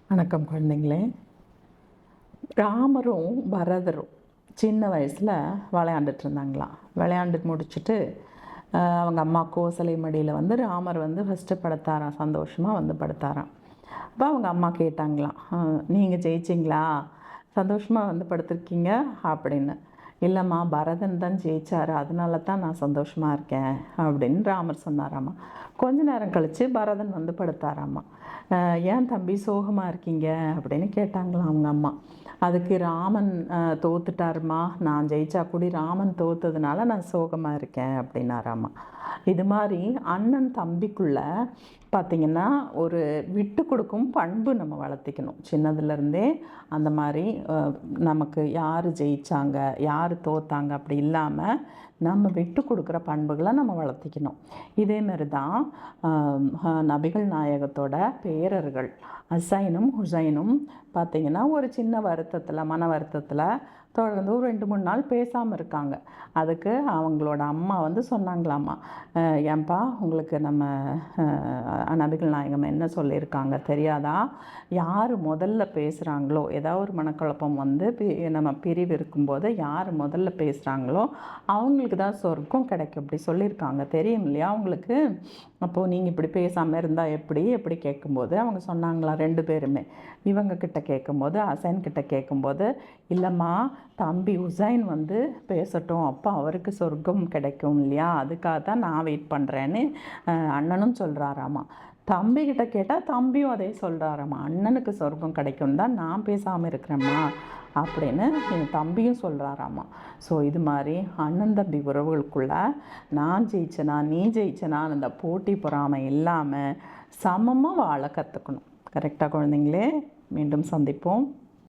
வணக்கம் குழந்தைங்களே. ராமரும் பரதரும் சின்ன வயசில் விளையாண்டுட்டு இருந்தாங்களாம். விளையாண்டுட்டு முடிச்சுட்டு அவங்க அம்மா கோசலை மடியில் வந்து ராமர் வந்து ஃபஸ்ட்டு படுத்தாராம், சந்தோஷமாக வந்து படுத்தாராம். அப்போ அவங்க அம்மா கேட்டாங்களாம், நீங்கள் ஜெயிச்சிங்களா, சந்தோஷமாக வந்து படுத்திருக்கீங்க அப்படின்னு. இல்லைம்மா, பரதன் தான் ஜெயிச்சார், அதனால தான் நான் சந்தோஷமாக இருக்கேன் அப்படின்னு ராமர் சொன்னாராம்மா. கொஞ்ச நேரம் கழித்து பரதன் வந்து படுத்தாராம்மா. ஏன் தம்பி சோகமாக இருக்கீங்க அப்படின்னு கேட்டாங்களாம் அவங்க அம்மா. அதுக்கு ராமன் தோத்துட்டாருமா, நான் ஜெயிச்சா கூடி ராமன் தோத்ததுனால நான் சோகமாக இருக்கேன் அப்படின்னாராம்மா. இது மாதிரி அண்ணன் தம்பிக்குள்ள பார்த்திங்கன்னா ஒரு விட்டு கொடுக்கும் பண்பு நம்ம வளர்த்திக்கணும் சின்னதுலேருந்தே. அந்த மாதிரி நமக்கு யார் ஜெயித்தாங்க யார் தோத்தாங்க அப்படி இல்லாமல் நம்ம விட்டு கொடுக்குற பண்புகளை நம்ம வளர்த்திக்கணும். இதேமாரி தான் நபிகள் நாயகத்தோட பேரர்கள் ஹசைனும் ஹுசைனும் பார்த்திங்கன்னா ஒரு சின்ன வருத்தத்தில், மன வருத்தத்தில் தொடர்ந்து ஒரு 2-3 நாள் பேசாமல் இருக்காங்க. அதுக்கு அவங்களோட அம்மா வந்து சொன்னாங்களாம்மா, ஏன்பா உங்களுக்கு நம்ம நபிகள் நாயகம் என்ன சொல்லியிருக்காங்க தெரியாதா, யார் முதல்ல பேசுகிறாங்களோ, ஏதாவது ஒரு மனக்குழப்பம் வந்து நம்ம பிரிவு இருக்கும்போது யார் முதல்ல பேசுகிறாங்களோ அவங்களுக்கு தான் சொர்க்கம் கிடைக்கும் அப்படி சொல்லியிருக்காங்க, தெரியும் இல்லையா அவங்களுக்கு. அப்போது நீங்கள் இப்படி பேசாமல் இருந்தால் எப்படி கேட்கும்போது அவங்க சொன்னாங்களா 2 பேருமே. இவங்க கிட்ட கேட்கும்போது, ஹசைன் கிட்ட கேட்கும்போது, இல்லைம்மா தம்பி ஹுசைன் வந்து பேசட்டும், அப்போ அவருக்கு சொர்க்கம் கிடைக்கும் இல்லையா, அதுக்காக தான் நான் வெயிட் பண்ணுறேன்னு அண்ணனும் சொல்கிறாராம்மா. தம்பிக்கிட்ட கேட்டால் தம்பியும் அதே சொல்கிறாராம்மா, அண்ணனுக்கு சொர்க்கம் கிடைக்கும் தான் நான் பேசாமல் இருக்கிறேம்மா அப்படின்னு என் தம்பியும் சொல்கிறாராம்மா. ஸோ இது மாதிரி அண்ணன் தம்பி உறவுகளுக்குள்ள நான் ஜெயிச்சனா நீ ஜெயிச்சனான்னு அந்த போட்டி பொறாமை இல்லாமல் சமமாக வாழ கற்றுக்கணும். கரெக்டாக குழந்தைங்களே? மீண்டும் சந்திப்போம்.